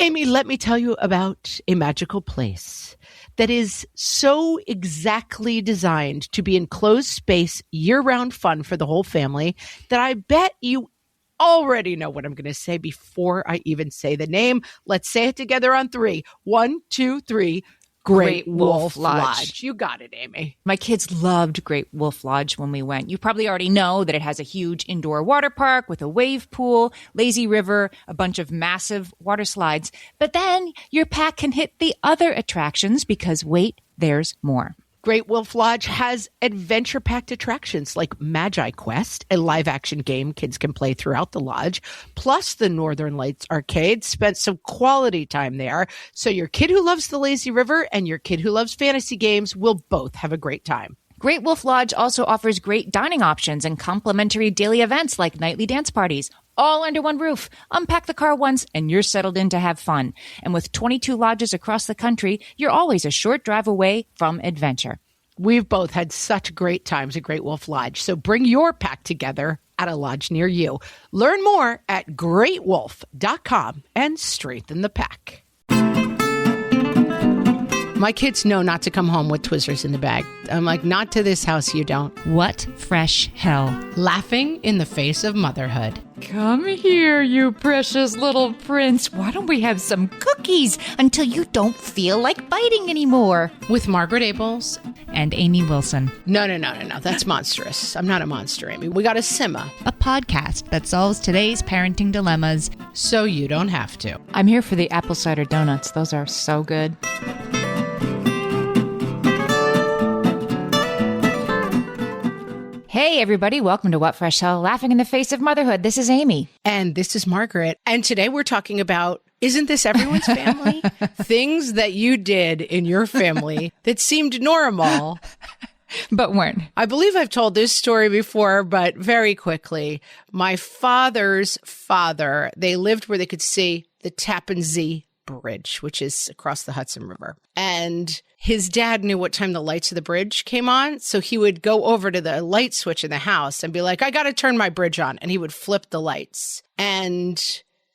Amy, let me tell you about a magical place that is so exactly designed to be enclosed space, year-round fun for the whole family that I bet you already know what I'm going to say before I even say the name. Let's say it together on 3. 1, 2, 3. Great Wolf Lodge. You got it, Amy. My kids loved Great Wolf Lodge when we went. You probably already know that it has a huge indoor water park with a wave pool, lazy river, a bunch of massive water slides. But then your pack can hit the other attractions because wait, there's more. Great Wolf Lodge has adventure-packed attractions like Magi Quest, a live-action game kids can play throughout the lodge, plus the Northern Lights Arcade. Spent some quality time there, so your kid who loves the lazy river and your kid who loves fantasy games will both have a great time. Great Wolf Lodge also offers great dining options and complimentary daily events like nightly dance parties. All under one roof. Unpack the car once and you're settled in to have fun. And with 22 lodges across the country, you're always a short drive away from adventure. We've both had such great times at Great Wolf Lodge, so bring your pack together at a lodge near you. Learn more at greatwolf.com and strengthen the pack. My kids know not to come home with Twizzlers in the bag. I'm like, not to this house, you don't. What fresh hell? Laughing in the face of motherhood. Come here, you precious little prince. Why don't we have some cookies until you don't feel like biting anymore? With Margaret Abels and Amy Wilson. No. That's monstrous. I'm not a monster, Amy. We got a simmer. A podcast that solves today's parenting dilemmas. So you don't have to. I'm here for the apple cider donuts. Those are so good. Hey, everybody. Welcome to What Fresh Hell, Laughing in the Face of Motherhood. This is Amy. And this is Margaret. And today we're talking about, isn't this everyone's family? Things that you did in your family that seemed normal. But weren't. I believe I've told this story before, but very quickly. My father's father, they lived where they could see the Tappan Zee Bridge, which is across the Hudson River. And his dad knew what time the lights of the bridge came on. So he would go over to the light switch in the house and be like, I got to turn my bridge on. And he would flip the lights. And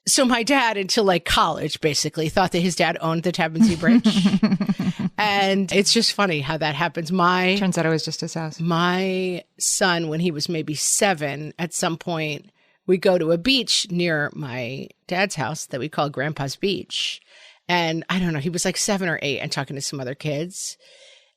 so my dad, until like college, basically thought that his dad owned the Tappan Zee Bridge. And it's just funny how that happens. Turns out it was just his house. My son, when he was maybe 7, at some point, we go to a beach near my dad's house that we call Grandpa's Beach. And I don't know, he was like 7 or 8 and talking to some other kids.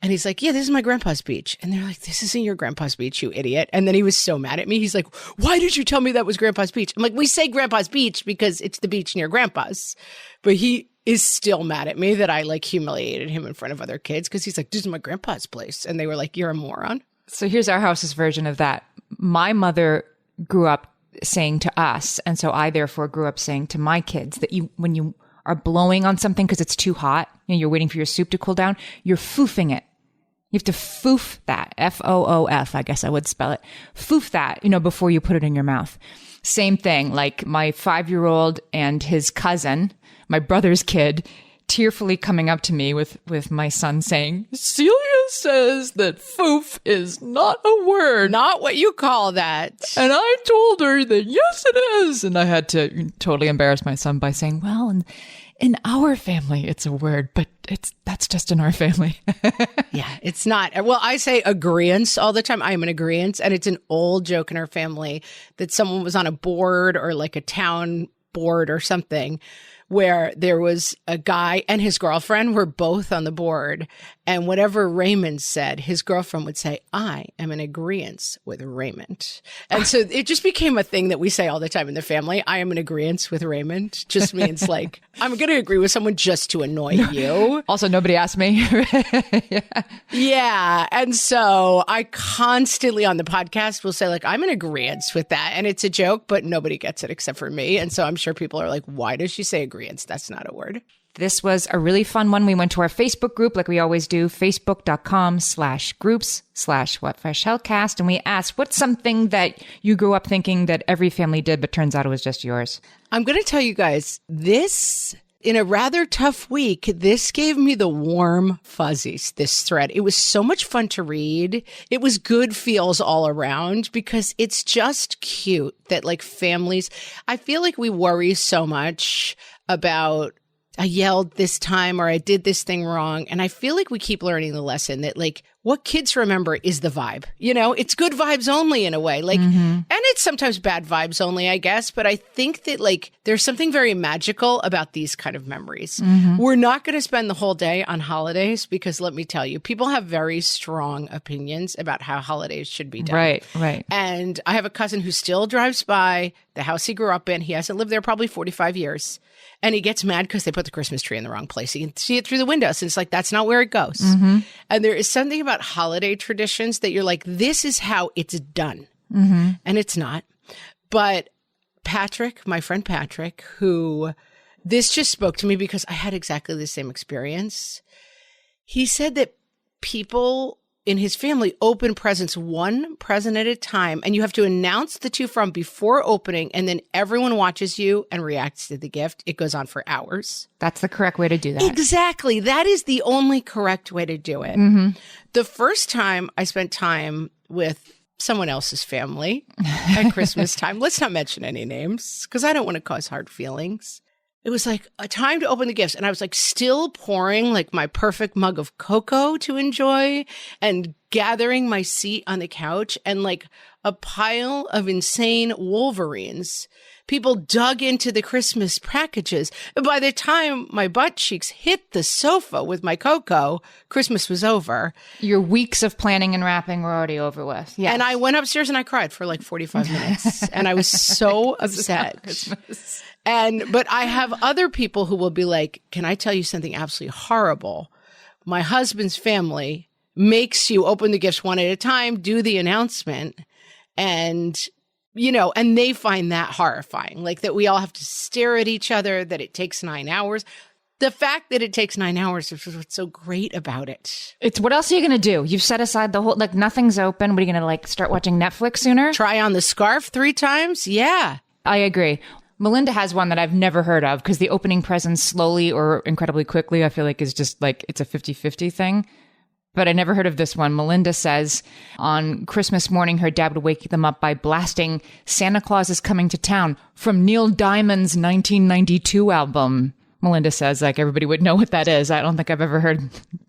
And he's like, yeah, this is my grandpa's beach. And they're like, this isn't your grandpa's beach, you idiot. And then he was so mad at me. He's like, why did you tell me that was grandpa's beach? I'm like, we say grandpa's beach because it's the beach near grandpa's. But he is still mad at me that I like humiliated him in front of other kids because he's like, this is my grandpa's place. And they were like, you're a moron. So here's our house's version of that. My mother grew up saying to us, and so I therefore grew up saying to my kids that when you are blowing on something because it's too hot, you're waiting for your soup to cool down, you're foofing it. You have to foof that, F-O-O-F, I guess I would spell it. Foof that, before you put it in your mouth. Same thing, like my 5-year-old and his cousin, my brother's kid, tearfully coming up to me with my son saying, Celia says that foof is not a word. Not what you call that. And I told her that yes, it is. And I had to totally embarrass my son by saying, well, in our family, it's a word, but that's just in our family. Yeah, it's not. Well, I say agreeance all the time. I am an agreeance. And it's an old joke in our family that someone was on a board or like a town board or something where there was a guy and his girlfriend were both on the board. And whatever Raymond said, his girlfriend would say, I am in agreeance with Raymond. And so it just became a thing that we say all the time in the family. I am in agreeance with Raymond. Just means like, I'm going to agree with someone just to annoy you. Also, nobody asked me. Yeah. And so I constantly on the podcast will say like, I'm in agreeance with that. And it's a joke, but nobody gets it except for me. And so I'm sure people are like, why does she say agreeance? That's not a word. This was a really fun one. We went to our Facebook group like we always do, facebook.com/groups/whatfreshhellcast. And we asked, what's something that you grew up thinking that every family did, but turns out it was just yours? I'm going to tell you guys this. In a rather tough week, this gave me the warm fuzzies, this thread. It was so much fun to read. It was good feels all around because it's just cute that like families, I feel like we worry so much about I yelled this time or I did this thing wrong. And I feel like we keep learning the lesson that like what kids remember is the vibe. You know, it's good vibes only in a way. Like, and it's sometimes bad vibes only, I guess. But I think that like there's something very magical about these kind of memories. We're not going to spend the whole day on holidays because let me tell you, people have very strong opinions about how holidays should be done. Right. And I have a cousin who still drives by the house he grew up in. He hasn't lived there probably 45 years. And he gets mad because they put the Christmas tree in the wrong place. You can see it through the windows. And it's like, that's not where it goes. And there is something about holiday traditions that you're like, this is how it's done. And it's not. But Patrick, my friend Patrick, who this just spoke to me because I had exactly the same experience. He said that people in his family open presents one present at a time, and you have to announce the to from before opening, and then everyone watches you and reacts to the gift. It goes on for hours. That's the correct way to do that. Exactly. That is the only correct way to do it. The first time I spent time with someone else's family at Christmas time, let's not mention any names because I don't want to cause hard feelings. It was like a time to open the gifts. And I was like still pouring like my perfect mug of cocoa to enjoy and gathering my seat on the couch and like a pile of insane Wolverines. People dug into the Christmas packages. And by the time my butt cheeks hit the sofa with my cocoa, Christmas was over. Your weeks of planning and wrapping were already over with. Yes. And I went upstairs and I cried for like 45 minutes. And I was so upset. But I have other people who will be like, can I tell you something absolutely horrible? My husband's family makes you open the gifts one at a time, do the announcement, and, you know, and they find that horrifying. Like that we all have to stare at each other, that it takes 9 hours. The fact that it takes 9 hours is what's so great about it. It's what else are you going to do? You've set aside the whole, like nothing's open. What are you going to like start watching Netflix sooner? Try on the scarf 3 times? Yeah. I agree. Melinda has one that I've never heard of because the opening presents slowly or incredibly quickly, I feel like is just like, it's a 50-50 thing. But I never heard of this one. Melinda says on Christmas morning, her dad would wake them up by blasting Santa Claus is Coming to Town from Neil Diamond's 1992 album. Melinda says like everybody would know what that is. I don't think I've ever heard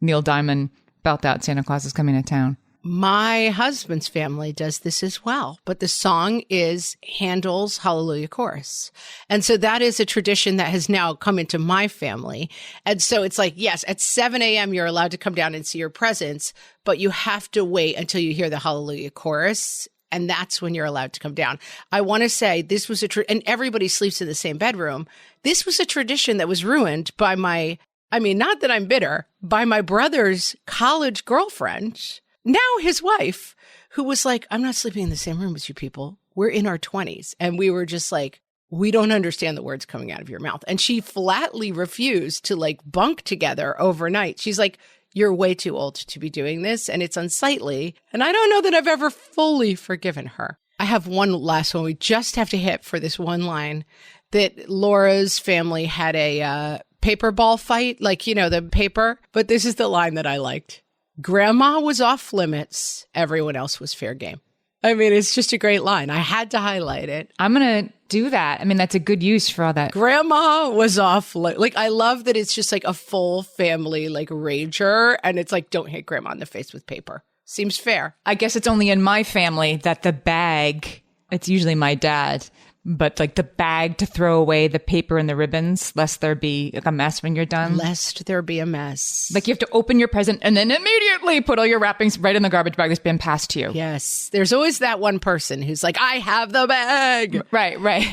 Neil Diamond belt out Santa Claus is Coming to Town. My husband's family does this as well, but the song is Handel's Hallelujah Chorus. And so that is a tradition that has now come into my family. And so it's like, yes, at 7 a.m. you're allowed to come down and see your presents, but you have to wait until you hear the Hallelujah Chorus. And that's when you're allowed to come down. I want to say this was and everybody sleeps in the same bedroom. This was a tradition that was ruined by not that I'm bitter, by my brother's college girlfriend. Now his wife, who was like, I'm not sleeping in the same room as you people. We're in our 20s. And we were just like, we don't understand the words coming out of your mouth. And she flatly refused to like bunk together overnight. She's like, you're way too old to be doing this. And it's unsightly. And I don't know that I've ever fully forgiven her. I have one last one we just have to hit for this one line that Laura's family had a paper ball fight, like, you know, the paper. But this is the line that I liked. Grandma was off limits. Everyone else was fair game. I mean, it's just a great line. I had to highlight it. I'm going to do that. I mean, that's a good use for all that. Grandma was off. Like, I love that it's just like a full family, like rager. And it's like, don't hit grandma in the face with paper. Seems fair. I guess it's only in my family that the bag, it's usually my dad, but like the bag to throw away the paper and the ribbons, lest there be like a mess when you're done. Lest there be a mess. Like you have to open your present and then immediately put all your wrappings right in the garbage bag that's been passed to you. Yes. There's always that one person who's like, I have the bag. Right.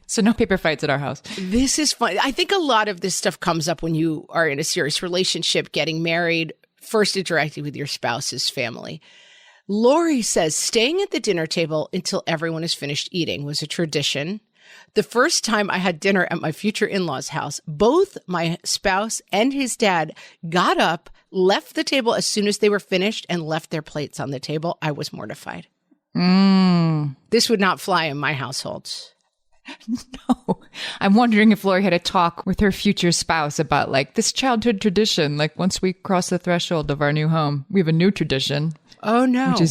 So no paper fights at our house. This is fun. I think a lot of this stuff comes up when you are in a serious relationship, getting married, first interacting with your spouse's family. Lori says staying at the dinner table until everyone is finished eating was a tradition. The first time I had dinner at my future in-laws' house, both my spouse and his dad got up, left the table as soon as they were finished, and left their plates on the table. I was mortified. This would not fly in my household. No. I'm wondering if Lori had a talk with her future spouse about like this childhood tradition. Like once we cross the threshold of our new home, we have a new tradition. Oh, no. Which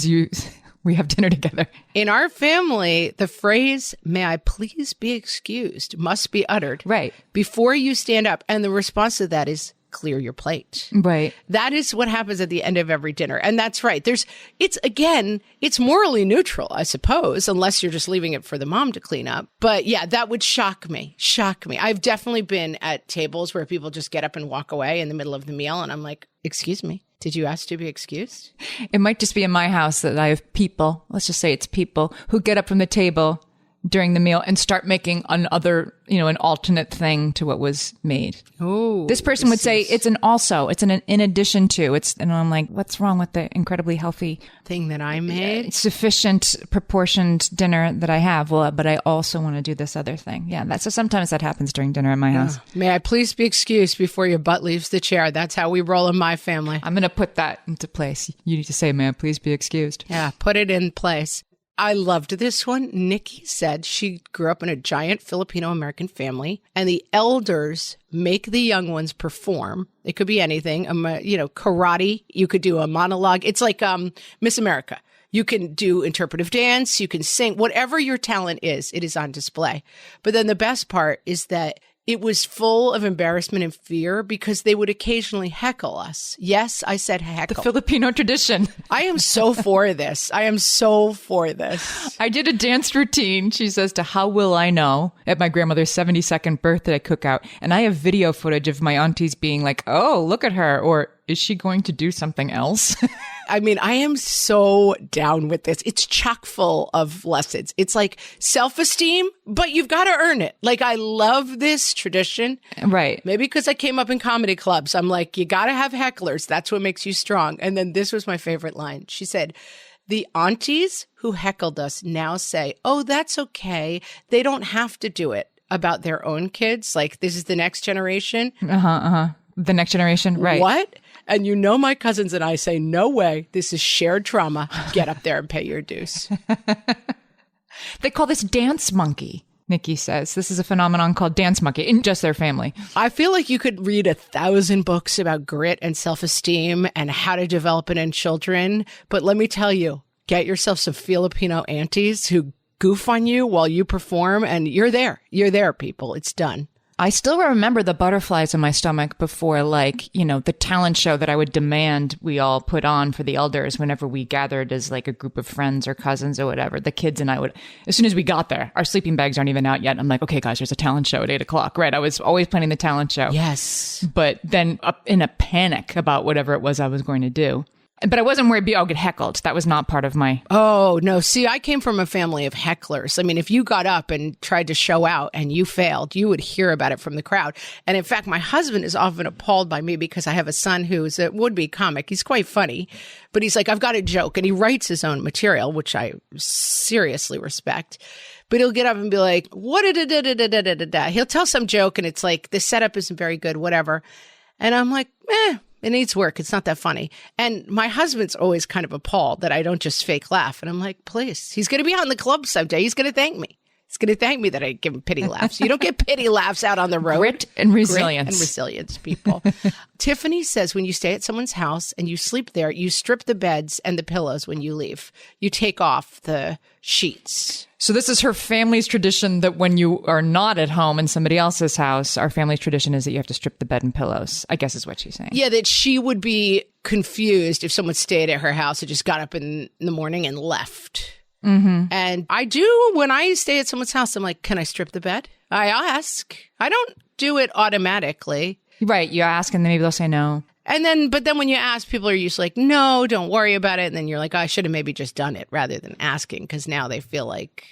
we have dinner together. In our family, the phrase, may I please be excused, must be uttered before you stand up. And the response to that is, clear your plate. Right. That is what happens at the end of every dinner. And that's right. It's morally neutral, I suppose, unless you're just leaving it for the mom to clean up. But yeah, that would shock me. I've definitely been at tables where people just get up and walk away in the middle of the meal. And I'm like, excuse me, did you ask to be excused? It might just be in my house that I have people, let's just say it's people, who get up from the table during the meal and start making an alternate thing to what was made. Oh, this person would say it's an in addition to, and I'm like, what's wrong with the incredibly healthy thing that I made? Sufficient proportioned dinner that I have. Well, but I also want to do this other thing. Yeah. So sometimes that happens during dinner at my house. May I please be excused before your butt leaves the chair? That's how we roll in my family. I'm going to put that into place. You need to say, may I please be excused? Yeah. Put it in place. I loved this one. Nikki said she grew up in a giant Filipino-American family, and the elders make the young ones perform. It could be anything, karate. You could do a monologue. It's like Miss America. You can do interpretive dance. You can sing. Whatever your talent is, it is on display. But then the best part is that it was full of embarrassment and fear because they would occasionally heckle us. Yes, I said heckle. The Filipino tradition. I am so for this. I did a dance routine, she says, to How Will I Know at my grandmother's 72nd birthday cookout. And I have video footage of my aunties being like, oh, look at her. Or is she going to do something else? I mean, I am so down with this. It's chock full of lessons. It's like self-esteem, but you've got to earn it. Like, I love this tradition. Right. Maybe because I came up in comedy clubs. I'm like, you got to have hecklers. That's what makes you strong. And then this was my favorite line. She said, the aunties who heckled us now say, oh, that's okay. They don't have to do it about their own kids. Like, this is the next generation. The next generation. Right. What? And my cousins and I say, no way. This is shared trauma. Get up there and pay your dues. They call this dance monkey, Nikki says. This is a phenomenon called dance monkey in just their family. I feel like you could read 1,000 books about grit and self-esteem and how to develop it in children. But let me tell you, get yourself some Filipino aunties who goof on you while you perform, and you're there. You're there, people. It's done. I still remember the butterflies in my stomach before, the talent show that I would demand we all put on for the elders whenever we gathered as like a group of friends or cousins or whatever. The kids and I would, as soon as we got there, our sleeping bags aren't even out yet. I'm like, okay, guys, there's a talent show at 8:00. Right. I was always planning the talent show. Yes. But then up in a panic about whatever it was I was going to do. But I wasn't worried I'll get heckled. That was not part of my... Oh, no. See, I came from a family of hecklers. I mean, if you got up and tried to show out and you failed, you would hear about it from the crowd. And in fact, my husband is often appalled by me because I have a son who's a would-be comic. He's quite funny, but he's like, I've got a joke. And he writes his own material, which I seriously respect. But he'll get up and be like, what? He'll tell some joke and it's like, the setup isn't very good, whatever. And I'm like, it needs work. It's not that funny. And my husband's always kind of appalled that I don't just fake laugh. And I'm like, please, he's going to be out in the club someday. He's going to thank me. He's going to thank me that I give him pity laughs. You don't get pity laughs out on the road. Grit and resilience. Grit and resilience, people. Tiffany says when you stay at someone's house and you sleep there, you strip the beds and the pillows when you leave. You take off the sheets. So this is her family's tradition that when you are not at home in somebody else's house, our family's tradition is that you have to strip the bed and pillows, I guess is what she's saying. Yeah, that she would be confused if someone stayed at her house and just got up in the morning and left. Mm-hmm. And I do, when I stay at someone's house, I'm like, can I strip the bed? I ask. I don't do it automatically. Right. You ask and then maybe they'll say no. But then when you ask, people are usually like, no, don't worry about it. And then you're like, I should have maybe just done it rather than asking, because now they feel like,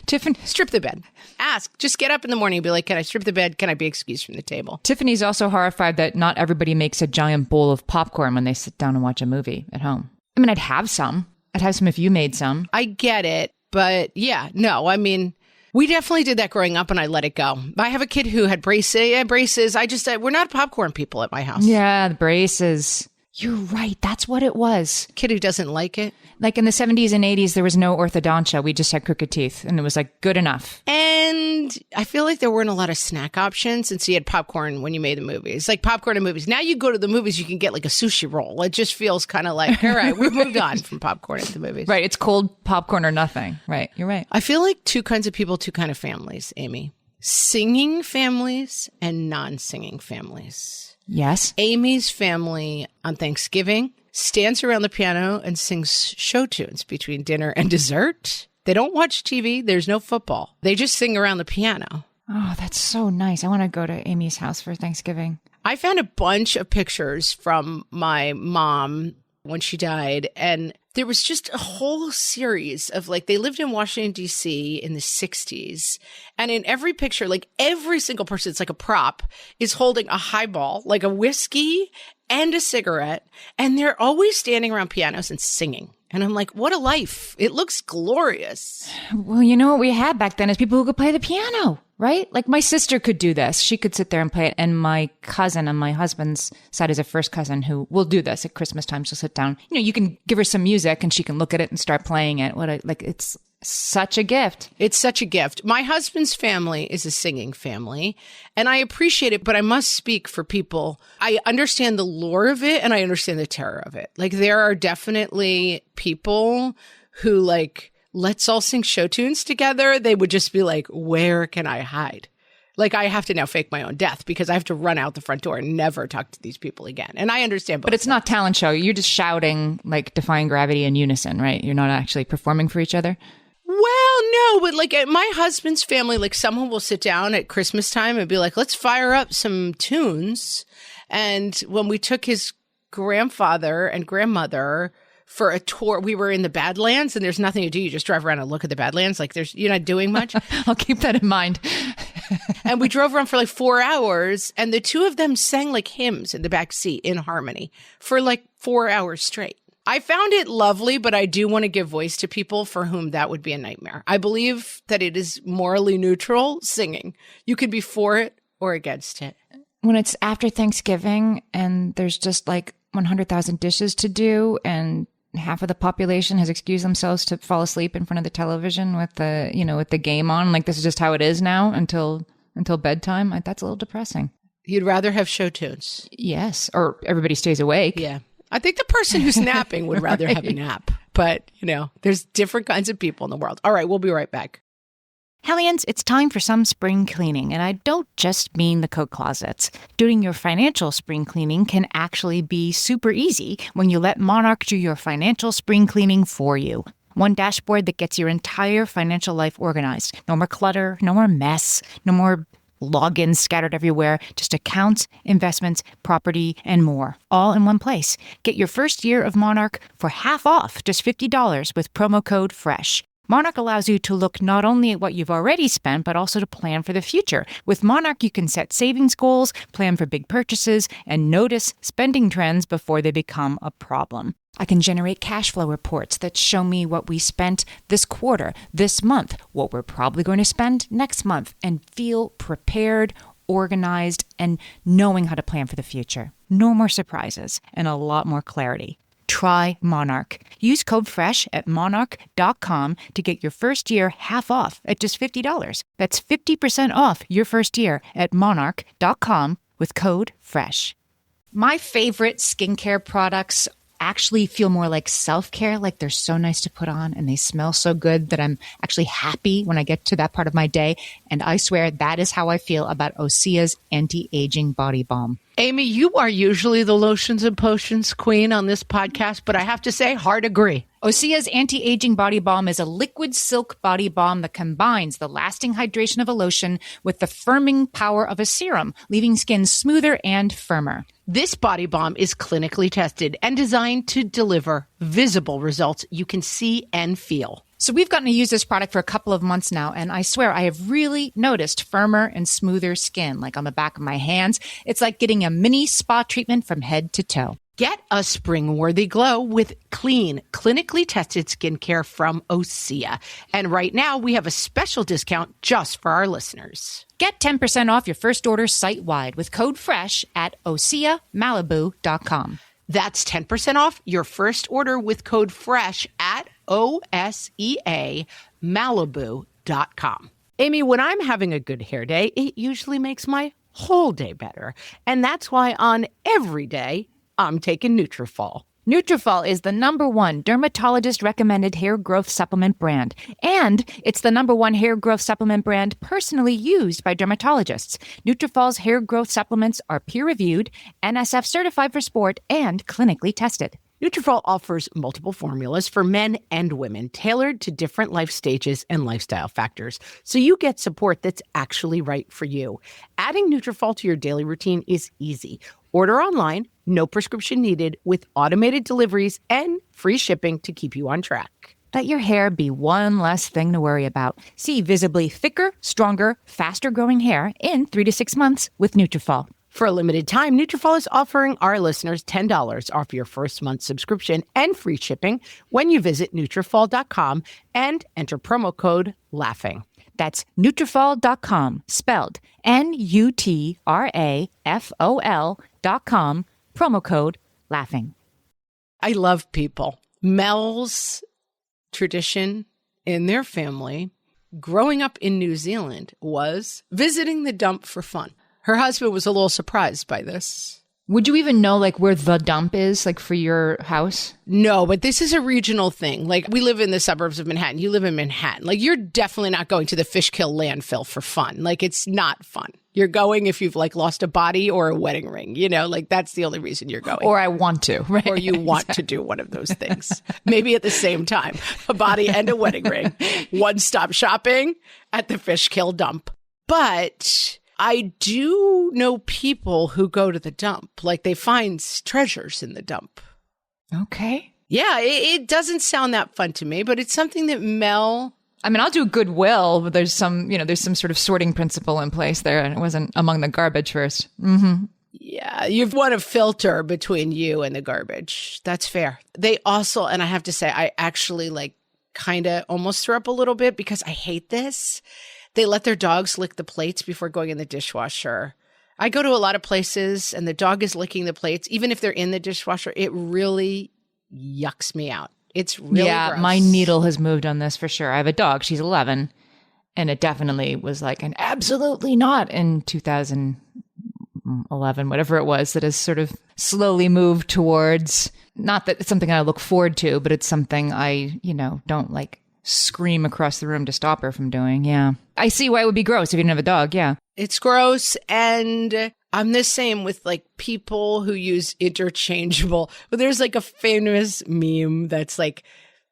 Tiffany, strip the bed. Ask. Just get up in the morning and be like, can I strip the bed? Can I be excused from the table? Tiffany's also horrified that not everybody makes a giant bowl of popcorn when they sit down and watch a movie at home. I mean, I'd have some. I'd have some if you made some. I get it. But yeah, no, I mean, we definitely did that growing up and I let it go. I have a kid who had braces. We're not popcorn people at my house. Yeah, the braces. You're right. That's what it was. Kid who doesn't like it. Like in the 70s and 80s, there was no orthodontia. We just had crooked teeth, and it was like good enough. And I feel like there weren't a lot of snack options, and so you had popcorn when you made the movies. Like popcorn in movies. Now you go to the movies, you can get like a sushi roll. It just feels kind of like, all right, we've moved on from popcorn at the movies. Right. It's cold popcorn or nothing. Right. You're right. I feel like two kinds of people, two kinds of families, Amy. Singing families and non-singing families. Yes. Amy's family on Thanksgiving stands around the piano and sings show tunes between dinner and dessert. They don't watch TV. There's no football. They just sing around the piano. Oh, that's so nice. I want to go to Amy's house for Thanksgiving. I found a bunch of pictures from my mom when she died, and there was just a whole series of like, they lived in Washington, D.C. in the 60s. And in every picture, like every single person, it's like a prop, is holding a highball, like a whiskey and a cigarette. And they're always standing around pianos and singing. And I'm like, what a life. It looks glorious. Well, you know what we had back then is people who could play the piano, right? Like my sister could do this. She could sit there and play it. And my cousin on my husband's side is a first cousin who will do this at Christmas time. She'll sit down. You know, you can give her some music and she can look at it and start playing it. It's such a gift. It's such a gift. My husband's family is a singing family, and I appreciate it, but I must speak for people. I understand the lore of it, and I understand the terror of it. Like, there are definitely people who, like, let's all sing show tunes together. They would just be like, where can I hide? Like, I have to now fake my own death because I have to run out the front door and never talk to these people again. And I understand. But it's not talent show. You're just shouting, like, defying gravity in unison, right? You're not actually performing for each other. Well, no, but like at my husband's family, like someone will sit down at Christmas time and be like, let's fire up some tunes. And when we took his grandfather and grandmother for a tour, we were in the Badlands, and there's nothing to do. You just drive around and look at the Badlands. Like you're not doing much. I'll keep that in mind. And we drove around for like 4 hours, and the two of them sang like hymns in the back seat in harmony for like 4 hours straight. I found it lovely, but I do want to give voice to people for whom that would be a nightmare. I believe that it is morally neutral singing. You could be for it or against it. When it's after Thanksgiving and there's just like 100,000 dishes to do, and half of the population has excused themselves to fall asleep in front of the television with the game on, like this is just how it is now until bedtime, that's a little depressing. You'd rather have show tunes. Yes, or everybody stays awake. Yeah. I think the person who's napping would rather have a nap. But, there's different kinds of people in the world. All right, we'll be right back. Hellions, it's time for some spring cleaning, and I don't just mean the coat closets. Doing your financial spring cleaning can actually be super easy when you let Monarch do your financial spring cleaning for you. One dashboard that gets your entire financial life organized. No more clutter, no more mess, no more logins scattered everywhere, just accounts, investments, property, and more, all in one place. Get your first year of Monarch for half off, just $50 with promo code FRESH. Monarch allows you to look not only at what you've already spent, but also to plan for the future. With Monarch, you can set savings goals, plan for big purchases, and notice spending trends before they become a problem. I can generate cash flow reports that show me what we spent this quarter, this month, what we're probably going to spend next month, and feel prepared, organized, and knowing how to plan for the future. No more surprises and a lot more clarity. Try Monarch. Use code FRESH at monarch.com to get your first year half off at just $50. That's 50% off your first year at monarch.com with code FRESH. My favorite skincare products actually feel more like self-care, like they're so nice to put on and they smell so good that I'm actually happy when I get to that part of my day. And I swear that is how I feel about Osea's anti-aging body balm. Amy, you are usually the lotions and potions queen on this podcast, but I have to say, hard agree. Osea's anti-aging body balm is a liquid silk body balm that combines the lasting hydration of a lotion with the firming power of a serum, leaving skin smoother and firmer. This body balm is clinically tested and designed to deliver visible results you can see and feel. So we've gotten to use this product for a couple of months now, and I swear I have really noticed firmer and smoother skin, like on the back of my hands. It's like getting a mini spa treatment from head to toe. Get a spring-worthy glow with clean, clinically tested skincare from Osea. And right now, we have a special discount just for our listeners. Get 10% off your first order site-wide with code FRESH at OseaMalibu.com. That's 10% off your first order with code FRESH at OSEAMalibu.com. Amy, when I'm having a good hair day, it usually makes my whole day better. And that's why on every day, I'm taking Nutrafol. Nutrafol is the #1 dermatologist-recommended hair growth supplement brand. And it's the #1 hair growth supplement brand personally used by dermatologists. Nutrafol's hair growth supplements are peer-reviewed, NSF certified for sport, and clinically tested. Nutrafol offers multiple formulas for men and women tailored to different life stages and lifestyle factors, so you get support that's actually right for you. Adding Nutrafol to your daily routine is easy. Order online, no prescription needed, with automated deliveries and free shipping to keep you on track. Let your hair be one less thing to worry about. See visibly thicker, stronger, faster-growing hair in 3 to 6 months with Nutrafol. For a limited time, Nutrafol is offering our listeners $10 off your first month subscription and free shipping when you visit Nutrafol.com and enter promo code LAUGHING. That's Nutrafol.com, spelled Nutrafol.com, promo code LAUGHING. I love people. Mel's tradition in their family, growing up in New Zealand, was visiting the dump for fun. Her husband was a little surprised by this. Would you even know like where the dump is, like for your house? No, but this is a regional thing. Like we live in the suburbs of Manhattan. You live in Manhattan. Like you're definitely not going to the Fishkill landfill for fun. Like it's not fun. You're going if you've like lost a body or a wedding ring, you know, like that's the only reason you're going. Or I want to, right? Or you want to do one of those things. Maybe at the same time, a body and a wedding ring. One-stop shopping at the Fishkill dump. But I do know people who go to the dump, like they find treasures in the dump. Okay. Yeah, it doesn't sound that fun to me, but it's something that Mel... I mean, I'll do Goodwill, but there's some sort of sorting principle in place there, and it wasn't among the garbage first. Mm-hmm. Yeah, you've won a filter between you and the garbage. That's fair. They also, and I have to say, I actually like kind of almost threw up a little bit because I hate this. They let their dogs lick the plates before going in the dishwasher. I go to a lot of places and the dog is licking the plates. Even if they're in the dishwasher, it really yucks me out. It's really gross. My needle has moved on this for sure. I have a dog. She's 11. And it definitely was like an absolutely not in 2011, whatever it was, that has sort of slowly moved towards, not that it's something I look forward to, but it's something I, don't like scream across the room to stop her from doing. Yeah. I see why it would be gross if you didn't have a dog. Yeah. It's gross. And I'm the same with like people who use interchangeable. But there's like a famous meme that's like,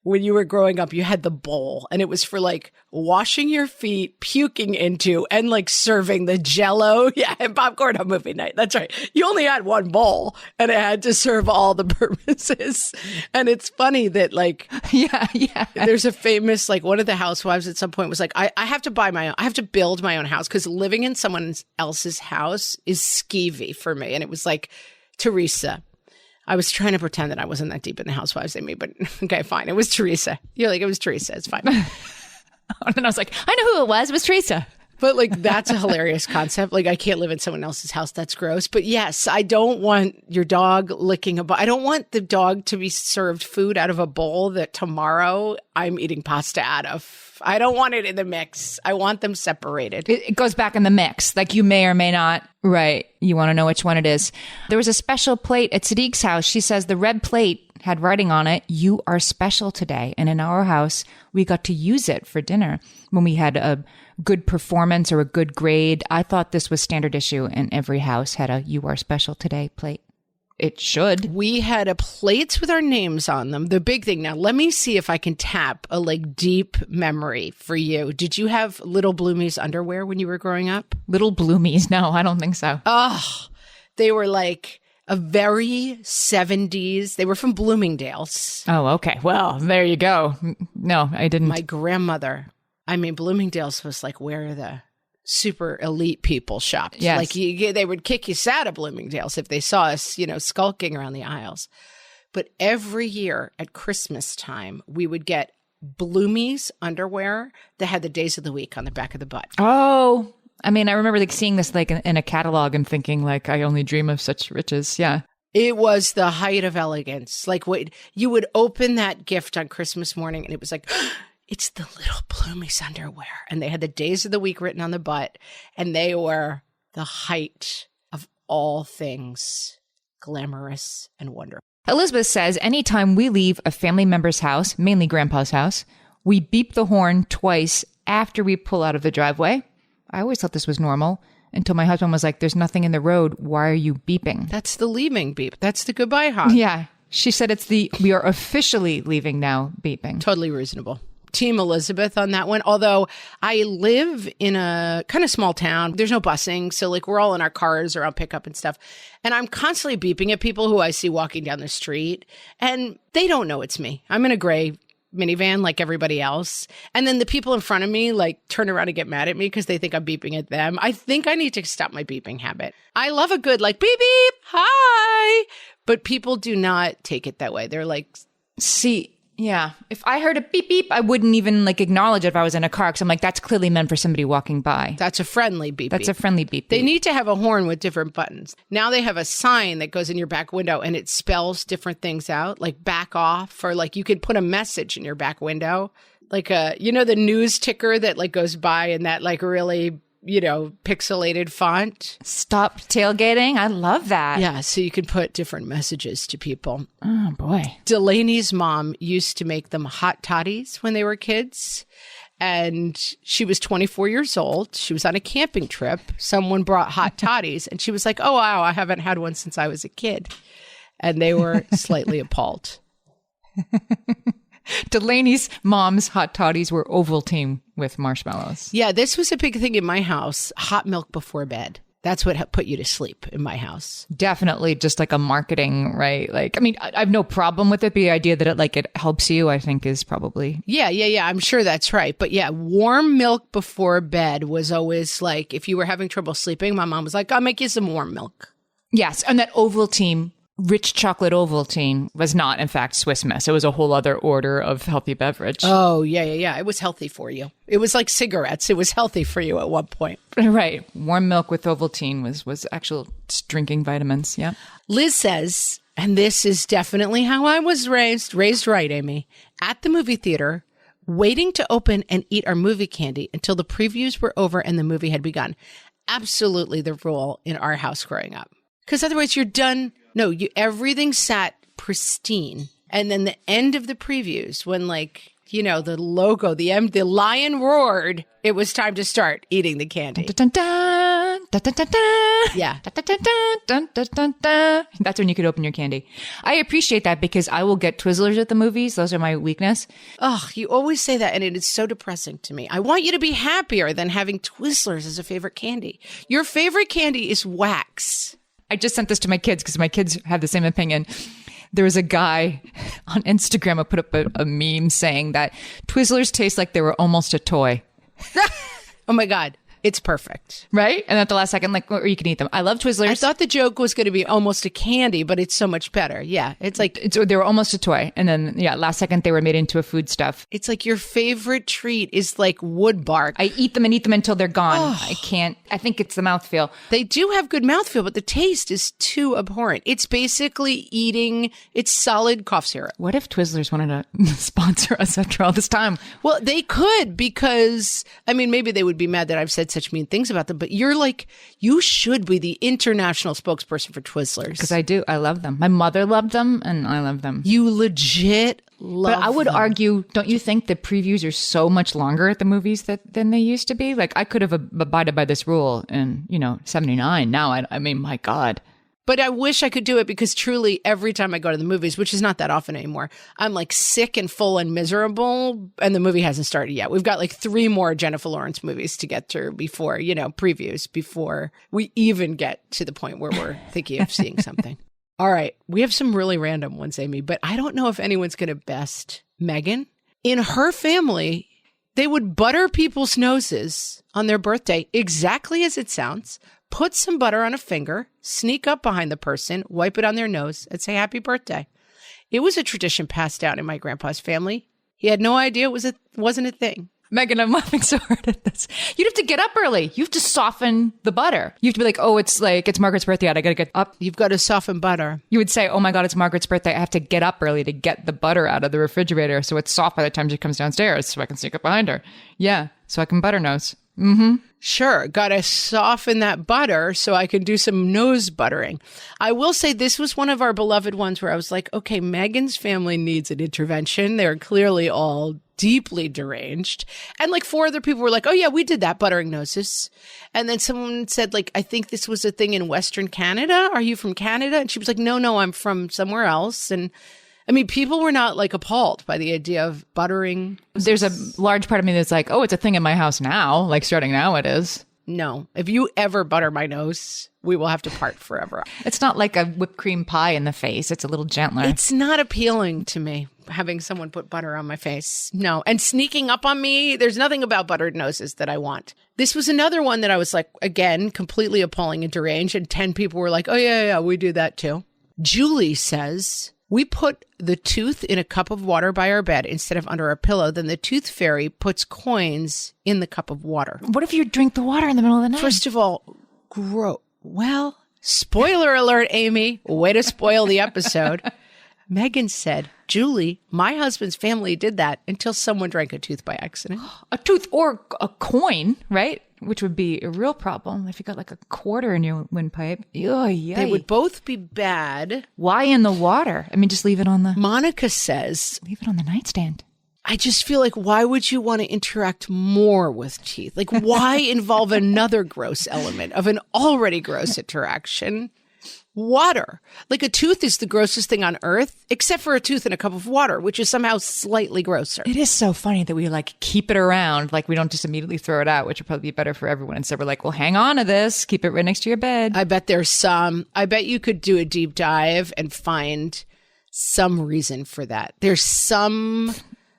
when you were growing up, you had the bowl and it was for like washing your feet, puking into, and like serving the Jell-O. Yeah, and popcorn on movie night. That's right. You only had one bowl and it had to serve all the purposes. And it's funny that like, yeah. There's a famous, like one of the housewives at some point was like, I have to buy my own, I have to build my own house because living in someone else's house is skeevy for me. And it was like Teresa. I was trying to pretend that I wasn't that deep in the housewives in me, but okay, fine. It was Teresa. You're like, it was Teresa. It's fine. And then I was like, I know who it was. It was Teresa. But like, that's a hilarious concept. Like, I can't live in someone else's house. That's gross. But yes, I don't want your dog licking a bowl. I don't want the dog to be served food out of a bowl that tomorrow I'm eating pasta out of. I don't want it in the mix. I want them separated. It goes back in the mix. Like you may or may not. Right. You want to know which one it is. There was a special plate at Sadiq's house. She says the red plate had writing on it, "You are special today." And in our house, we got to use it for dinner when we had a good performance or a good grade. I thought this was standard issue and every house had a "You are special today" plate. It should. We had a plates with our names on them. The big thing. Now, let me see if I can tap a like deep memory for you. Did you have Little Bloomies underwear when you were growing up? Little Bloomies? No, I don't think so. Oh, they were like a very 70s. They were from Bloomingdale's. Oh, okay. Well, there you go. No, I didn't. My grandmother, Bloomingdale's was like where the super elite people shopped. Yes. Like they would kick you out of Bloomingdale's if they saw us, skulking around the aisles. But every year at Christmas time, we would get Bloomies underwear that had the days of the week on the back of the butt. Oh, I remember like seeing this like in a catalog and thinking like, I only dream of such riches. Yeah. It was the height of elegance. Like what you would open that gift on Christmas morning and it was like, it's the little Bloomies underwear. And they had the days of the week written on the butt. And they were the height of all things glamorous and wonderful. Elizabeth says, anytime we leave a family member's house, mainly Grandpa's house, we beep the horn twice after we pull out of the driveway. I always thought this was normal until my husband was like, there's nothing in the road. Why are you beeping? That's the leaving beep. That's the goodbye honk. Yeah. She said it's the we are officially leaving now beeping. Totally reasonable. Team Elizabeth on that one. Although I live in a kind of small town. There's no busing. So like we're all in our cars or on pickup and stuff. And I'm constantly beeping at people who I see walking down the street. And they don't know it's me. I'm in a gray minivan like everybody else. And then the people in front of me like turn around and get mad at me because they think I'm beeping at them. I think I need to stop my beeping habit. I love a good like beep beep, hi. But people do not take it that way. They're like, see, yeah. If I heard a beep beep, I wouldn't even like acknowledge it if I was in a car because I'm like, that's clearly meant for somebody walking by. That's a friendly beep. That's a friendly beep. They need to have a horn with different buttons. Now they have a sign that goes in your back window and it spells different things out, like back off, or like you could put a message in your back window, like a, you know, the news ticker that like goes by in that like really, you know, pixelated font. Stop tailgating. I love that. Yeah. So you can put different messages to people. Oh, boy. Delaney's mom used to make them hot toddies when they were kids. And she was 24 years old. She was on a camping trip. Someone brought hot toddies. And she was like, oh, wow, I haven't had one since I was a kid. And they were slightly appalled. Delaney's mom's hot toddies were Ovaltine with marshmallows. Yeah, this was a big thing in my house. Hot milk before bed. That's what put you to sleep in my house. Definitely just like a marketing, right? Like, I mean, I have no problem with it. But the idea that it helps you, I think is probably. Yeah. I'm sure that's right. But yeah, warm milk before bed was always like, if you were having trouble sleeping, my mom was like, I'll make you some warm milk. Yes. And that Ovaltine, rich chocolate Ovaltine, was not, in fact, Swiss Miss. It was a whole other order of healthy beverage. Oh, yeah. It was healthy for you. It was like cigarettes. It was healthy for you at one point. Right. Warm milk with Ovaltine was actual drinking vitamins. Yeah. Liz says, and this is definitely how I was raised right, Amy, at the movie theater, waiting to open and eat our movie candy until the previews were over and the movie had begun. Absolutely the rule in our house growing up. Because otherwise you're done. No, everything sat pristine. And then the end of the previews, when like, you know, the logo, the lion roared, it was time to start eating the candy. Dun, dun, dun, dun, dun, dun. Yeah. Dun, dun, dun, dun, dun, dun, dun. That's when you could open your candy. I appreciate that because I will get Twizzlers at the movies. Those are my weakness. Oh, you always say that, and it is so depressing to me. I want you to be happier than having Twizzlers as a favorite candy. Your favorite candy is wax. I just sent this to my kids because my kids have the same opinion. There was a guy on Instagram who put up a meme saying that Twizzlers taste like they were almost a toy. Oh my God. It's perfect. Right? And at the last second, like, or you can eat them. I love Twizzlers. I thought the joke was going to be almost a candy, but it's so much better. Yeah. It's like, they were almost a toy. And then, yeah, last second they were made into a foodstuff. It's like your favorite treat is like wood bark. I eat them and eat them until they're gone. Oh. I think it's the mouthfeel. They do have good mouthfeel, but the taste is too abhorrent. It's basically it's solid cough syrup. What if Twizzlers wanted to sponsor us after all this time? Well, they could because, I mean, maybe they would be mad that I've said such mean things about them, but you should be the international spokesperson for Twizzlers. Because I do. I love them. My mother loved them and I love them. You legit love them. But I would argue, don't you think the previews are so much longer at the movies than they used to be? Like I could have abided by this rule in, 79. Now, I mean, my God. But I wish I could do it because truly every time I go to the movies, which is not that often anymore, I'm like sick and full and miserable and the movie hasn't started yet. We've got like 3 more Jennifer Lawrence movies to get through before, previews, before we even get to the point where we're thinking of seeing something. All right. We have some really random ones, Amy, but I don't know if anyone's going to best Megan. In her family, they would butter people's noses on their birthday exactly as it sounds. Put some butter on a finger, sneak up behind the person, wipe it on their nose, and say happy birthday. It was a tradition passed down in my grandpa's family. He had no idea it wasn't a thing. Megan, I'm laughing so hard at this. You'd have to get up early. You have to soften the butter. You have to be like, oh, it's Margaret's birthday. I got to get up. You've got to soften butter. You would say, oh my God, it's Margaret's birthday. I have to get up early to get the butter out of the refrigerator so it's soft by the time she comes downstairs so I can sneak up behind her. Yeah, so I can butter nose. Mm-hmm. Sure. Got to soften that butter so I can do some nose buttering. I will say this was one of our beloved ones where I was like, okay, Megan's family needs an intervention. They're clearly all deeply deranged. And like 4 other people were like, oh yeah, we did that, buttering noses. And then someone said like, I think this was a thing in Western Canada. Are you from Canada? And she was like, no, I'm from somewhere else. And I mean, people were not like appalled by the idea of buttering. There's a large part of me that's like, oh, it's a thing in my house now. Like starting now it is. No. If you ever butter my nose, we will have to part forever. It's not like a whipped cream pie in the face. It's a little gentler. It's not appealing to me, having someone put butter on my face. No. And sneaking up on me, there's nothing about buttered noses that I want. This was another one that I was like, again, completely appalling and deranged. And 10 people were like, oh, yeah, we do that too. Julie says, we put the tooth in a cup of water by our bed instead of under our pillow. Then the tooth fairy puts coins in the cup of water. What if you drink the water in the middle of the night? First of all, well, spoiler alert, Amy. Way to spoil the episode. Megan said, Julie, my husband's family did that until someone drank a tooth by accident. A tooth or a coin, right? Which would be a real problem if you got like a quarter in your windpipe. They would both be bad. Why in the water? I mean, just leave it on the... Monica says... Leave it on the nightstand. I just feel like, why would you want to interact more with teeth? Like, why involve another gross element of an already gross interaction? Water. Like a tooth is the grossest thing on earth, except for a tooth in a cup of water, which is somehow slightly grosser. It is so funny that we like keep it around. Like we don't just immediately throw it out, which would probably be better for everyone. Instead, we're like, well, hang on to this. Keep it right next to your bed. I bet I bet you could do a deep dive and find some reason for that. There's some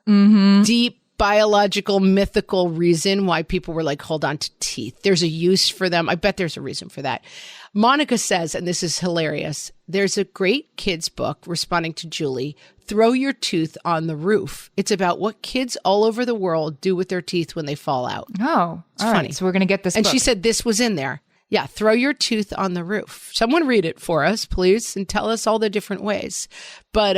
deep biological, mythical reason why people were like, hold on to teeth. There's a use for them. I bet there's a reason for that. Monica says, and this is hilarious, there's a great kids book responding to Julie, Throw Your Tooth on the Roof. It's about what kids all over the world do with their teeth when they fall out. Oh, it's all funny. Right, so we're going to get this And book. she said this was in there. Yeah, Throw Your Tooth on the Roof. Someone read it for us, please, and tell us all the different ways. But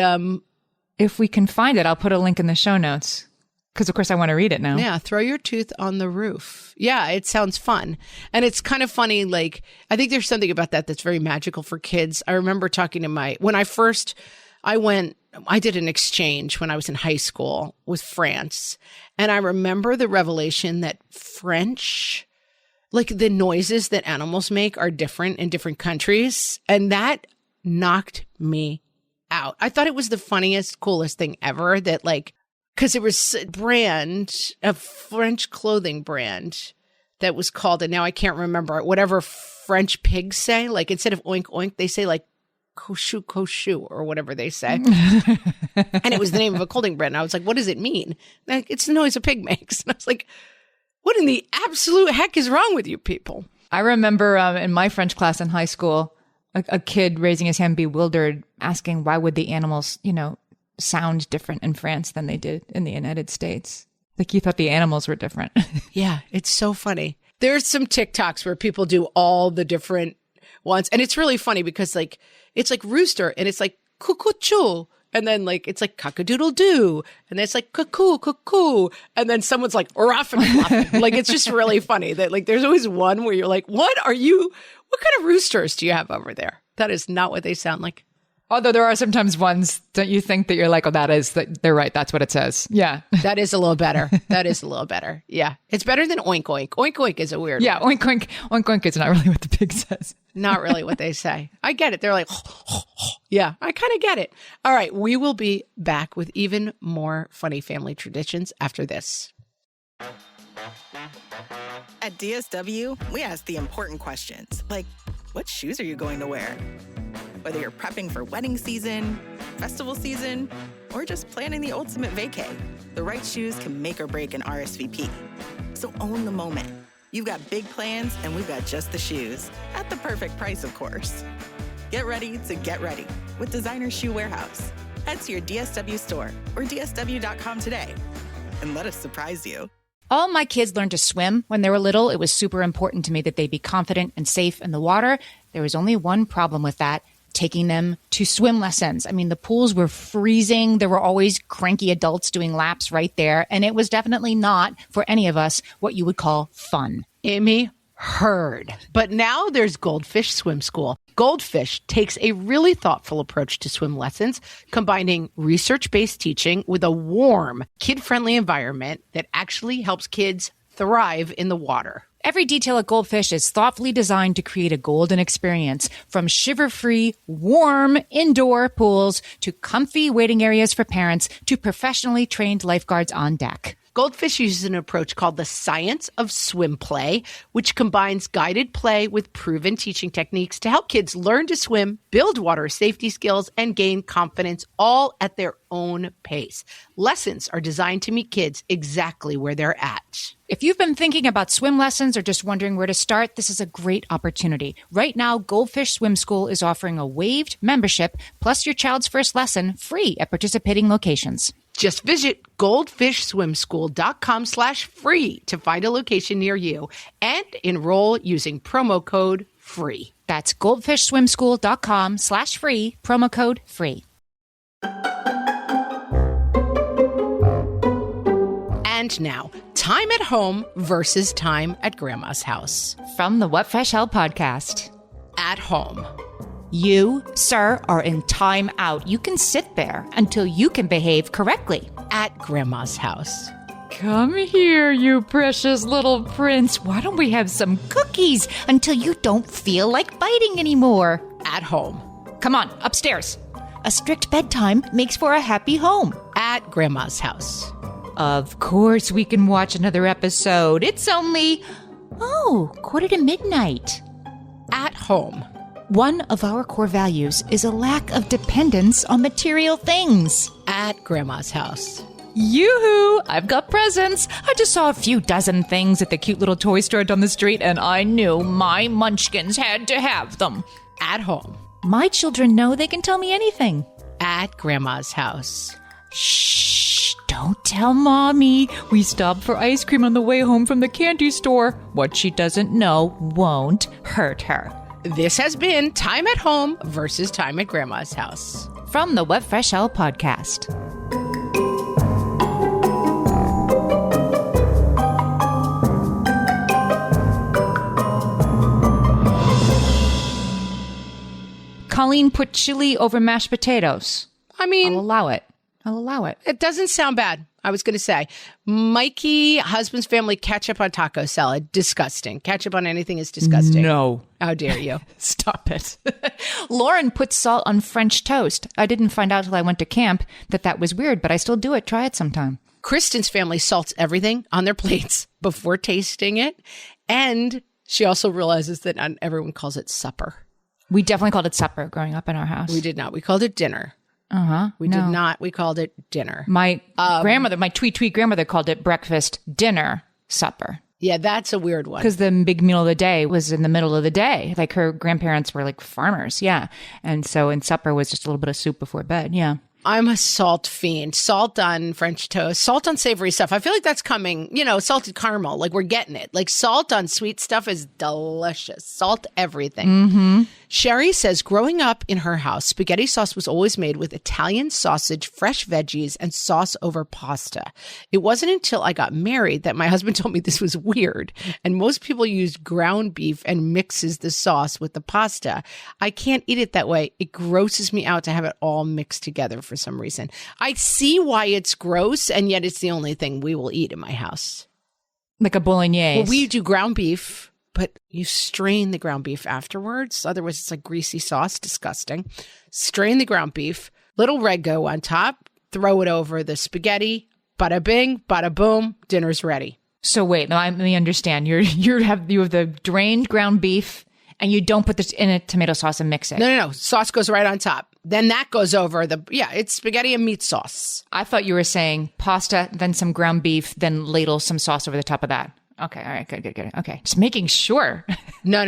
if we can find it, I'll put a link in the show notes. Because, of course, I want to read it now. Yeah, Throw Your Tooth on the Roof. Yeah, it sounds fun. And it's kind of funny. Like, I think there's something about that that's very magical for kids. I remember talking to I did an exchange when I was in high school with France. And I remember the revelation that French, like the noises that animals make are different in different countries. And that knocked me out. I thought it was the funniest, coolest thing ever that like, because it was a French clothing brand that was called, and now I can't remember, whatever French pigs say. Like instead of oink, oink, they say like koshu, koshu, or whatever they say. And it was the name of a clothing brand. And I was like, what does it mean? Like, it's the noise a pig makes. And I was like, what in the absolute heck is wrong with you people? I remember in my French class in high school, a kid raising his hand bewildered, asking why would the animals, sound different in France than they did in the United States. Like you thought the animals were different. Yeah, it's so funny. There's some TikToks where people do all the different ones. And it's really funny because like, it's like rooster and it's like cuckoo. And then like, it's like cock-a-doodle-doo. And then it's like cuckoo, cuckoo. And then someone's like, ruffin'. Like, it's just really funny that like, there's always one where you're like, what kind of roosters do you have over there? That is not what they sound like. Although there are sometimes ones that you think that you're like, oh, they're right. That's what it says. Yeah. That is a little better. Yeah. It's better than oink, oink. Oink, oink is a weird one. Oink, oink. Oink, oink is not really what the pig says. Not really what they say. I get it. They're like, yeah, I kind of get it. All right. We will be back with even more funny family traditions after this. At DSW, we ask the important questions, like, what shoes are you going to wear? Whether you're prepping for wedding season, festival season, or just planning the ultimate vacay, the right shoes can make or break an RSVP. So own the moment. You've got big plans, and we've got just the shoes. At the perfect price, of course. Get ready to get ready with Designer Shoe Warehouse. Head to your DSW store or DSW.com today, and let us surprise you. All my kids learned to swim when they were little. It was super important to me that they be confident and safe in the water. There was only one problem with that: taking them to swim lessons. I mean, the pools were freezing. There were always cranky adults doing laps right there. And it was definitely not, for any of us, what you would call fun. Amy, heard. But now there's Goldfish Swim School. Goldfish takes a really thoughtful approach to swim lessons, combining research-based teaching with a warm, kid-friendly environment that actually helps kids thrive in the water. Every detail at Goldfish is thoughtfully designed to create a golden experience, from shiver-free, warm indoor pools to comfy waiting areas for parents to professionally trained lifeguards on deck. Goldfish uses an approach called the science of swim play, which combines guided play with proven teaching techniques to help kids learn to swim, build water safety skills, and gain confidence, all at their own pace. Lessons are designed to meet kids exactly where they're at. If you've been thinking about swim lessons or just wondering where to start, this is a great opportunity. Right now, Goldfish Swim School is offering a waived membership plus your child's first lesson free at participating locations. Just visit goldfishswimschool.com/free to find a location near you and enroll using promo code FREE. That's goldfishswimschool.com/free, promo code FREE. And now, time at home versus time at Grandma's house. From the What Fresh Hell podcast. At home. You, sir, are in time out. You can sit there until you can behave correctly. At Grandma's house. Come here, you precious little prince. Why don't we have some cookies until you don't feel like biting anymore? At home. Come on, upstairs. A strict bedtime makes for a happy home. At Grandma's house. Of course we can watch another episode. It's only, midnight. At home. One of our core values is a lack of dependence on material things. At Grandma's house. Yoo-hoo! I've got presents. I just saw a few dozen things at the cute little toy store down the street, and I knew my munchkins had to have them. At home. My children know they can tell me anything. At Grandma's house. Shh, don't tell Mommy. We stopped for ice cream on the way home from the candy store. What she doesn't know won't hurt her. This has been Time at Home versus Time at Grandma's house. From the What Fresh Hell podcast. Colleen put chili over mashed potatoes. I mean, I'll allow it. It doesn't sound bad. I was going to say, Mikey, husband's family, ketchup on taco salad. Disgusting. Ketchup on anything is disgusting. No. How dare you? Stop it. Lauren put salt on French toast. I didn't find out till I went to camp that was weird, but I still do it. Try it sometime. Kristen's family salts everything on their plates before tasting it. And she also realizes that not everyone calls it supper. We definitely called it supper growing up in our house. We did not. We called it dinner. We No. did not. We called it dinner. My grandmother, my tweet grandmother called it breakfast, dinner, supper. Yeah, that's a weird one. Because the big meal of the day was in the middle of the day. Like her grandparents were like farmers. Yeah. And so in supper was just a little bit of soup before bed. Yeah. I'm a salt fiend. Salt on French toast, salt on savory stuff. I feel like that's coming, salted caramel. Like we're getting it. Like salt on sweet stuff is delicious. Salt everything. Mm-hmm. Sherry says growing up in her house, spaghetti sauce was always made with Italian sausage, fresh veggies, and sauce over pasta. It wasn't until I got married that my husband told me this was weird. And most people use ground beef and mixes the sauce with the pasta. I can't eat it that way. It grosses me out to have it all mixed together for some reason. I see why it's gross, and yet it's the only thing we will eat in my house. Like a bolognese. Well, we do ground beef, but you strain the ground beef afterwards. Otherwise, it's like greasy sauce. Disgusting. Strain the ground beef, little Rego on top, throw it over the spaghetti. Bada bing, bada boom, dinner's ready. So wait, let me understand. You have the drained ground beef, and you don't put this in a tomato sauce and mix it. No. Sauce goes right on top. Then that goes over it's spaghetti and meat sauce. I thought you were saying pasta, then some ground beef, then ladle some sauce over the top of that. Okay. All right. Good. Okay. Just making sure. No.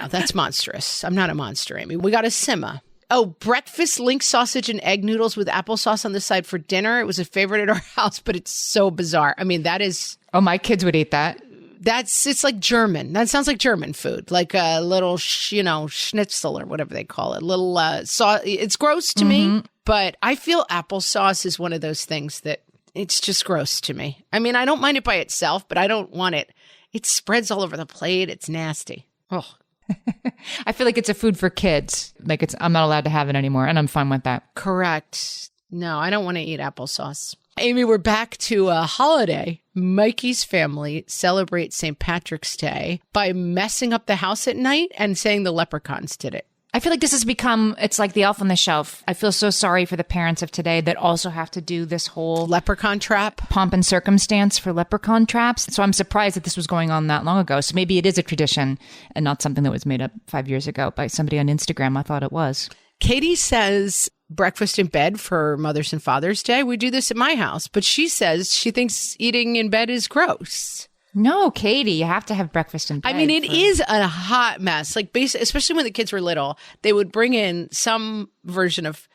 That's monstrous. I'm not a monster, Amy. We got to simmer. Oh, breakfast link sausage and egg noodles with applesauce on the side for dinner. It was a favorite at our house, but it's so bizarre. I mean, that is... Oh, my kids would eat that. It's like German. That sounds like German food, like a little, schnitzel or whatever they call it. Little sauce. It's gross to me, but I feel applesauce is one of those things that it's just gross to me. I mean, I don't mind it by itself, but I don't want it. It spreads all over the plate. It's nasty. Oh, I feel like it's a food for kids. Like I'm not allowed to have it anymore, and I'm fine with that. correct. No, I don't want to eat applesauce. Amy, we're back to a holiday. Mikey's family celebrates St. Patrick's Day by messing up the house at night and saying the leprechauns did it. I feel like this has become, it's like the elf on the shelf. I feel so sorry for the parents of today that also have to do this whole Leprechaun trap. pomp and circumstance for leprechaun traps. So I'm surprised that this was going on that long ago. So maybe it is a tradition and not something that was made up 5 years ago by somebody on Instagram. I thought it was. Katie says breakfast in bed for Mother's and Father's Day. We do this at my house, but she says she thinks eating in bed is gross. No, Katie, you have to have breakfast in bed. I mean, it is a hot mess. Like, especially when the kids were little, they would bring in some version of,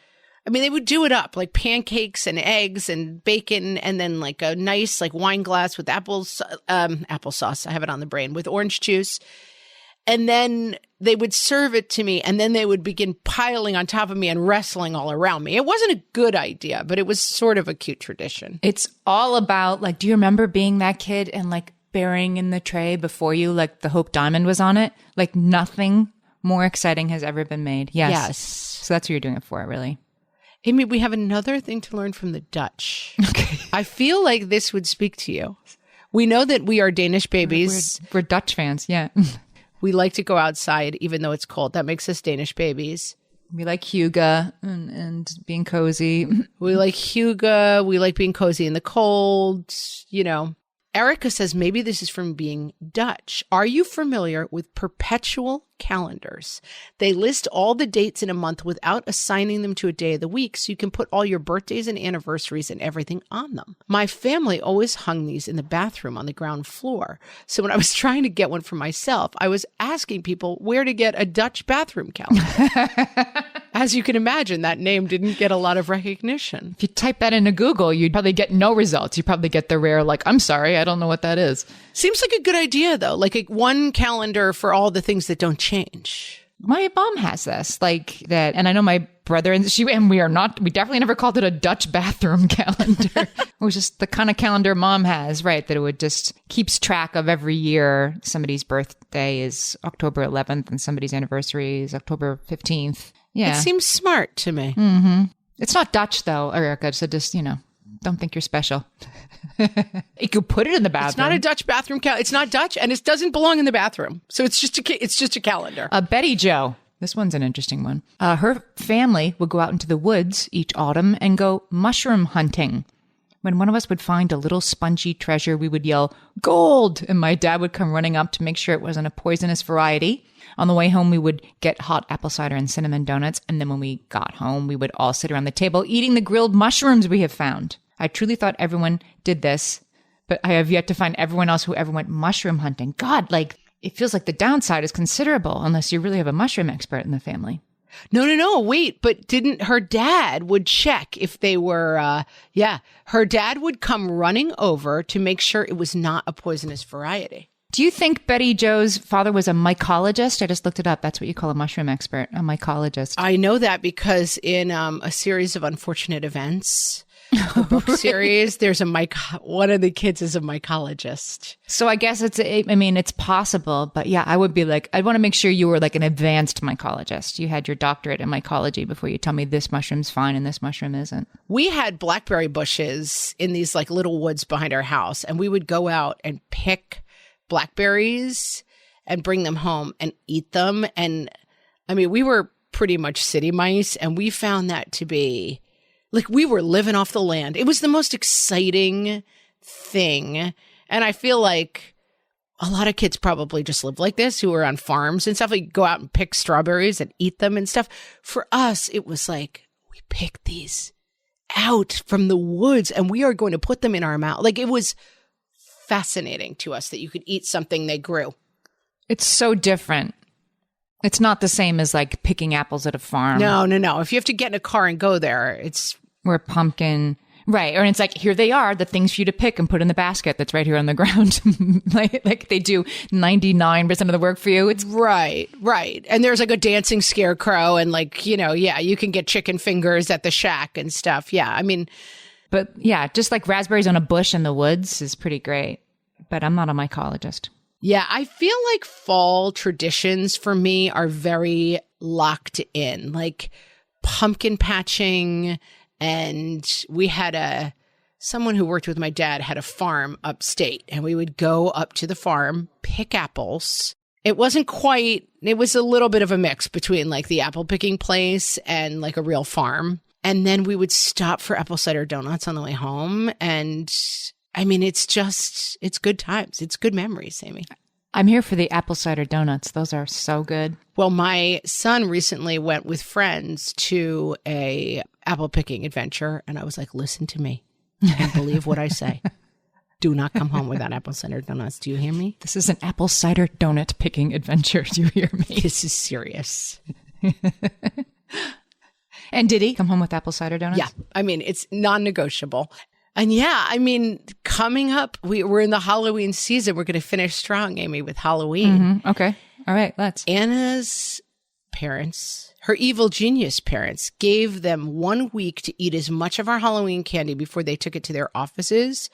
they would do it up, like pancakes and eggs and bacon, and then like a nice like wine glass with applesauce. I have it on the brain, with orange juice. And then they would serve it to me, and then they would begin piling on top of me and wrestling all around me. It wasn't a good idea, but it was sort of a cute tradition. It's all about, like, do you remember being that kid and like burying in the tray before you, like the Hope Diamond was on it? Like nothing more exciting has ever been made. Yes. So that's what you're doing it for, really. Amy, we have another thing to learn from the Dutch. Okay. I feel like this would speak to you. We know that we are Danish babies. We're Dutch fans, yeah. We like to go outside even though it's cold. That makes us Danish babies. We like hygge and being cozy. We like hygge. We like being cozy in the cold, Erica says maybe this is from being Dutch. Are you familiar with perpetual calendars? They list all the dates in a month without assigning them to a day of the week, so you can put all your birthdays and anniversaries and everything on them. My family always hung these in the bathroom on the ground floor. So when I was trying to get one for myself, I was asking people where to get a Dutch bathroom calendar. As you can imagine, that name didn't get a lot of recognition. If you type that into Google, you'd probably get no results. You'd probably get the rare, like, I'm sorry, I don't know what that is. Seems like a good idea, though. Like one calendar for all the things that don't change. My mom has this, like that. And I know my brother and we definitely never called it a Dutch bathroom calendar. It was just the kind of calendar mom has, right? That it would just keeps track of every year. Somebody's birthday is October 11th and somebody's anniversary is October 15th. Yeah. It seems smart to me. Mm-hmm. It's not Dutch, though, Erica. So just, don't think you're special. You could put it in the bathroom. It's not a Dutch bathroom calendar. It's not Dutch, and it doesn't belong in the bathroom. So it's just a calendar. Betty Jo. This one's an interesting one. Her family would go out into the woods each autumn and go mushroom hunting. When one of us would find a little spongy treasure, we would yell, "Gold!" And my dad would come running up to make sure it wasn't a poisonous variety. On the way home, we would get hot apple cider and cinnamon donuts. And then when we got home, we would all sit around the table eating the grilled mushrooms we have found. I truly thought everyone did this, but I have yet to find everyone else who ever went mushroom hunting. God, it feels like the downside is considerable unless you really have a mushroom expert in the family. No, wait, but didn't her dad would check if they were, her dad would come running over to make sure it was not a poisonous variety. Do you think Betty Jo's father was a mycologist? I just looked it up. That's what you call a mushroom expert, a mycologist. I know that because in a series of unfortunate events, a book series, there's one of the kids is a mycologist. So I guess it's possible, but yeah, I would be like, I want to make sure you were like an advanced mycologist. You had your doctorate in mycology before you tell me this mushroom's fine and this mushroom isn't. We had blackberry bushes in these like little woods behind our house, and we would go out and pick blackberries and bring them home and eat them. And we were pretty much city mice, and we found that to be like we were living off the land. It was the most exciting thing. And I feel like a lot of kids probably just live like this who are on farms and stuff. Like go out and pick strawberries and eat them and stuff. For us, it was like we picked these out from the woods and we are going to put them in our mouth. Like it was fascinating to us that you could eat something they grew. It's so different. It's not the same as like picking apples at a farm. No. If you have to get in a car and go there, it's... Where pumpkin... Right. Or it's like, here they are, the things for you to pick and put in the basket that's right here on the ground. like they do 99% of the work for you. It's Right. And there's like a dancing scarecrow and like, you can get chicken fingers at the shack and stuff. Yeah. I mean... But yeah, just like raspberries on a bush in the woods is pretty great. But I'm not a mycologist. Yeah, I feel like fall traditions for me are very locked in, like pumpkin patching. And we had someone who worked with my dad had a farm upstate, and we would go up to the farm, pick apples. It was a little bit of a mix between like the apple picking place and like a real farm. And then we would stop for apple cider donuts on the way home. And I mean, it's good times. It's good memories, Amy. I'm here for the apple cider donuts. Those are so good. Well, my son recently went with friends to a apple picking adventure. And I was like, listen to me and believe what I say. Do not come home without apple cider donuts. Do you hear me? This is an apple cider donut picking adventure. Do you hear me? This is serious. And did he come home with apple cider donuts? Yeah. I mean, it's non-negotiable. And yeah, I mean, coming up, we're in the Halloween season. We're going to finish strong, Amy, with Halloween. Mm-hmm. Okay. All right, let's. Anna's parents, her evil genius parents, gave them 1 week to eat as much of our Halloween candy before they took it to their offices.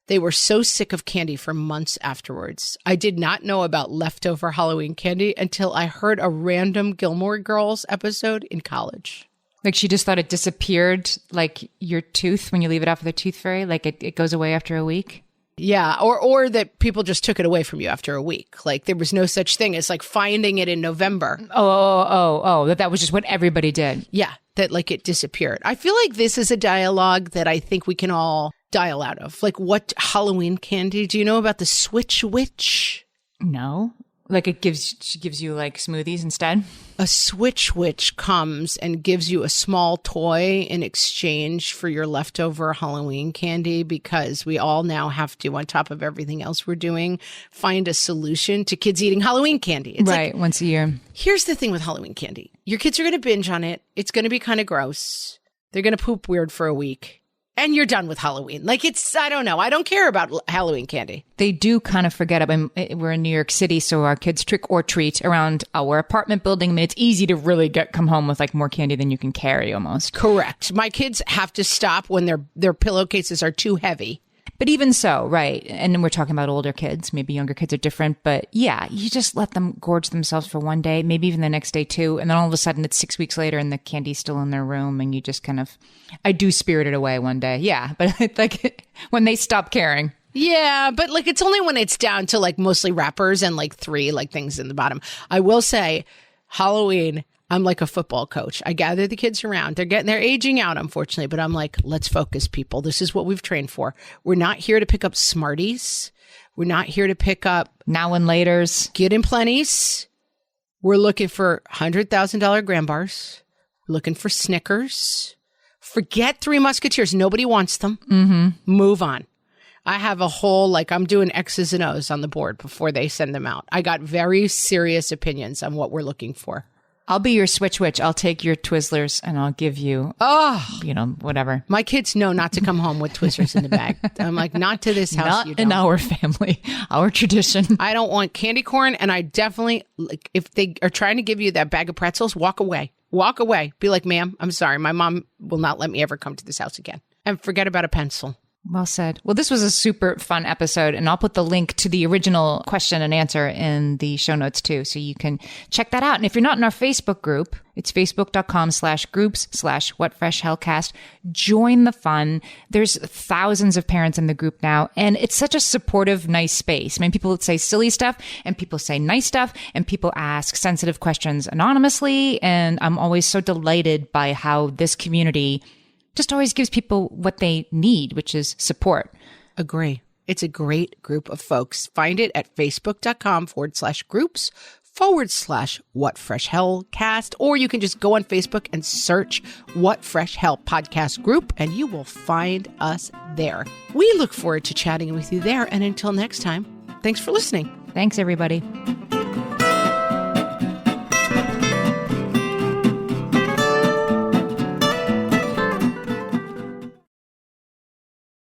They were so sick of candy for months afterwards. I did not know about leftover Halloween candy until I heard a random Gilmore Girls episode in college. Like she just thought it disappeared, like your tooth when you leave it out for the tooth fairy, like it goes away after a week. Yeah, or that people just took it away from you after a week. Like there was no such thing as like finding it in November. Oh, that was just what everybody did. Yeah, that like it disappeared. I feel like this is a dialogue that I think we can all dial out of. Like what Halloween candy? Do you know about the Switch Witch? No. Like she gives you like smoothies instead? A Switch Witch comes and gives you a small toy in exchange for your leftover Halloween candy, because we all now have to, on top of everything else we're doing, find a solution to kids eating Halloween candy. It's right, like, once a year. Here's the thing with Halloween candy. Your kids are going to binge on it. It's going to be kind of gross. They're going to poop weird for a week. And you're done with Halloween. Like I don't know. I don't care about Halloween candy. They do kind of forget. We're in New York City, so our kids trick or treat around our apartment building. I mean, it's easy to really come home with like more candy than you can carry almost. Correct. My kids have to stop when their pillowcases are too heavy. But even so, right. And then we're talking about older kids. Maybe younger kids are different. But yeah, you just let them gorge themselves for one day, maybe even the next day too. And then all of a sudden it's 6 weeks later and the candy's still in their room. And you just I do spirit it away one day. Yeah. But like when they stop caring. Yeah. But like it's only when it's down to like mostly wrappers and like 3 like things in the bottom. I will say Halloween, I'm like a football coach. I gather the kids around. They're aging out, unfortunately, but I'm like, let's focus, people. This is what we've trained for. We're not here to pick up Smarties. We're not here to pick up now and laters. Get in plenties. We're looking for $100,000 graham bars. We're looking for Snickers. Forget Three Musketeers. Nobody wants them. Mm-hmm. Move on. I have a whole, I'm doing X's and O's on the board before they send them out. I got very serious opinions on what we're looking for. I'll be your Switch Witch. I'll take your Twizzlers and I'll give you, whatever. My kids know not to come home with Twizzlers in the bag. I'm like, not to this house. Not you don't. In our family, our tradition. I don't want candy corn. And I definitely, if they are trying to give you that bag of pretzels, walk away. Walk away. Be like, ma'am, I'm sorry. My mom will not let me ever come to this house again. And forget about a pencil. Well said. Well, this was a super fun episode, and I'll put the link to the original question and answer in the show notes too, so you can check that out. And if you're not in our Facebook group, it's facebook.com/groups/whatfreshhellcast. Join the fun. There's thousands of parents in the group now, and it's such a supportive, nice space. I mean, people say silly stuff, and people say nice stuff, and people ask sensitive questions anonymously, and I'm always so delighted by how this community just always gives people what they need, which is support. Agree. It's a great group of folks. Find it at facebook.com/groups/whatfreshhellcast, or you can just go on Facebook and search What Fresh Hell Podcast Group, and you will find us there. We look forward to chatting with you there. And until next time, thanks for listening. Thanks, everybody.